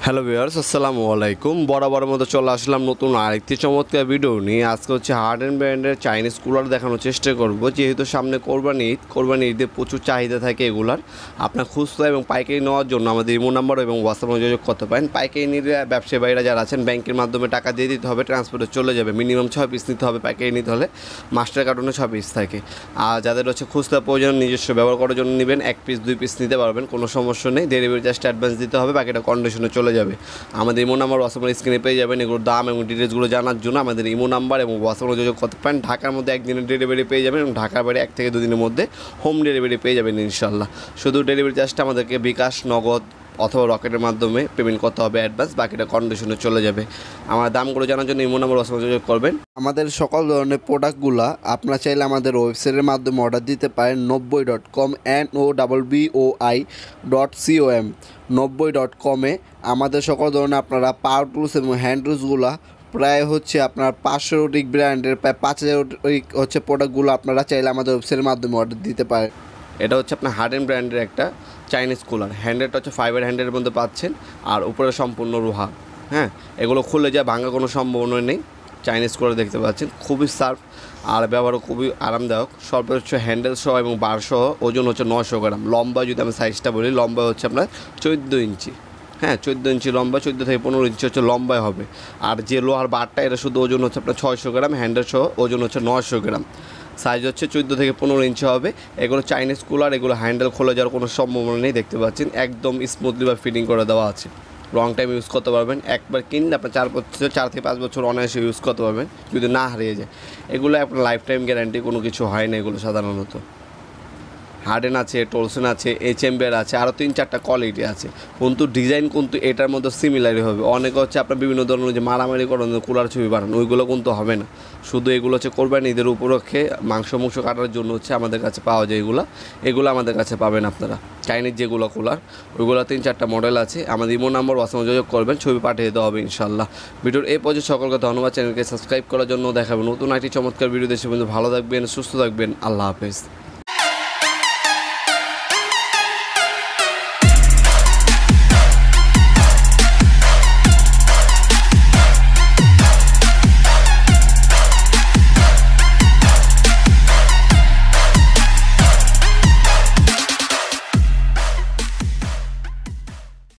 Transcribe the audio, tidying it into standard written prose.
Hello viewers, আসসালামু আলাইকুম। বরাবরের মতো চলে আসলাম নতুন আরেকটি চমৎকার ভিডিও নিয়ে। আজকে হচ্ছে হার্ড অ্যান্ড ব্র্যান্ডের চাইনিজ কুলার দেখানোর চেষ্টা করব। যেহেতু সামনে কোরবানি ঈদে প্রচুর চাহিদা থাকে এগুলার। আপনার খুচরা এবং পাইকারি নেওয়ার জন্য আমাদের ইমো নাম্বার এবং হোয়াটসঅ্যাপে যোগাযোগ করতে পারেন। পাইকারি নিলে ব্যবসায়ী ভাইরা যারা আছেন ব্যাংকের মাধ্যমে টাকা দিয়ে দিতে হবে, ট্রান্সপোর্টে চলে যাবে। মিনিমাম 6 পিস নিতে হবে, পাইকারি নিতে হলে মাস্টার কার্টুনে 6 পিস থাকে। আর যাদের হচ্ছে খুচরা প্রয়োজন নিজস্ব ব্যবহার করার জন্য নেবেন, 1 পিস 2 পিস নিতে পারবেন, কোনো সমস্যা নেই। ডেলিভারি চার্জটা অ্যাডভান্স দিতে হবে, বাকিটা কন্ডিশনে চলে যাবে। আমাদের ইমো নাম্বার হোয়াটসঅ্যাপের স্ক্রিনে পেয়ে যাবেন। এগুলোর দাম এবং ডিটেলসগুলো জানার জন্য আমাদের ইমো নাম্বার এবং হোয়াটসঅ্যাপে যোগাযোগ করতে পারেন। ঢাকার মধ্যে একদিনের ডেলিভারি পেয়ে যাবেন এবং ঢাকার বাইরে 1 থেকে 2 দিনের মধ্যে হোম ডেলিভারি পেয়ে যাবেন ইনশাল্লাহ। শুধু ডেলিভারি চার্জটা আমাদেরকে বিকাশ, নগদ অথবা রকেটের মাধ্যমে পেমেন্ট করতে হবে অ্যাডভান্স, বাকিটা কন্ডিশনে চলে যাবে। আমার দামগুলো জানার জন্য ইমো নাম্বার হোয়াটসঅ্যাপে যোগাযোগ করবেন। আমাদের সকল ধরনের প্রোডাক্টগুলো আপনারা চাইলে আমাদের ওয়েবসাইটের মাধ্যমে অর্ডার দিতে পারেন। 90.com NOBBOI.com 90.com-এ আমাদের সকল ধরনের আপনারা পাওয়ার টুলস এবং হ্যান্ড টুলসগুলো প্রায় হচ্ছে আপনার 500 অধিক ব্র্যান্ডের প্রায় 5000 হচ্ছে প্রোডাক্টগুলো আপনারা চাইলে আমাদের ওয়েবসাইটের মাধ্যমে অর্ডার দিতে পারেন। এটা হচ্ছে আপনার হার্ড অ্যান্ড ব্র্যান্ডের একটা চাইনিজ কুলার। হ্যান্ডেলটা হচ্ছে ফাইবার হ্যান্ডেলের মধ্যে পাচ্ছেন, আর উপরে সম্পূর্ণ রুহা। হ্যাঁ, এগুলো খুলে যায়, ভাঙার কোনো সম্ভাবনা নেই। চাইনিজ কুলার দেখতে পাচ্ছেন, খুবই সার্ফ আর ব্যবহারও খুবই আরামদায়ক। সর্বোচ্চ হ্যান্ডেল সহ এবং বার সহ ওজন হচ্ছে 900 গ্রাম। লম্বা যদি আমি সাইজটা বলি, লম্বা হচ্ছে আপনার 14 ইঞ্চি। হ্যাঁ, 14 ইঞ্চি লম্বা, 14 থেকে 15 ইঞ্চি হচ্ছে লম্বায় হবে। আর যে লোহার বারটা, এটা শুধু ওজন হচ্ছে আপনার 600 গ্রাম, হ্যান্ডেল সহ ওজন হচ্ছে 900 গ্রাম। সাইজ হচ্ছে 14 থেকে 15 ইঞ্চি হবে। এগুলো চাইনিজ কুলার, এগুলো হ্যান্ডেল খোলা যাওয়ার কোনো সম্ভাবনা নেই। দেখতে পাচ্ছেন একদম স্মুথলি বা ফিটিং করে দেওয়া আছে। লং টাইম ইউজ করতে পারবেন। একবার কিনলে আপনার 4 থেকে 5 বছর অনায়াসে ইউজ করতে পারবেন যদি না হারিয়ে যায়। এগুলো আপনার লাইফ টাইম গ্যারান্টি কোনো কিছু হয় না এগুলো সাধারণত। হার্ডেন আছে, টোলসন আছে, HMBR আছে, আরও 3-4টা কোয়ালিটি আছে। কিন্তু ডিজাইন কিন্তু এটার মধ্যে সিমিলারই হবে। অনেকে হচ্ছে আপনার বিভিন্ন ধরনের যে মারামারি করেন, কুলার ছবি বানান, ওইগুলো কিন্তু হবে না। শুধু এগুলো হচ্ছে কোরবানি ঈদের উপলক্ষে মাংস কাটার জন্য হচ্ছে আমাদের কাছে পাওয়া যায়। এগুলো আমাদের কাছে পাবেন আপনারা। চাইনিজ যেগুলো কুলার, ওইগুলো 3-4টা মডেল আছে। আমাদের ইমো নাম্বার হোয়াটসঅ্যাপে যোগাযোগ করবেন, ছবি পাঠিয়ে দেওয়া হবে ইনশাল্লাহ। ভিডিওর এই পর্যন্ত সকলকে ধন্যবাদ। চ্যানেলকে সাবস্ক্রাইব করার জন্য দেখাবেন নতুন একটি চমৎকার ভিডিও। দেশে বন্ধু ভালো থাকবেন, সুস্থ থাকবেন। আল্লাহ হাফেজ।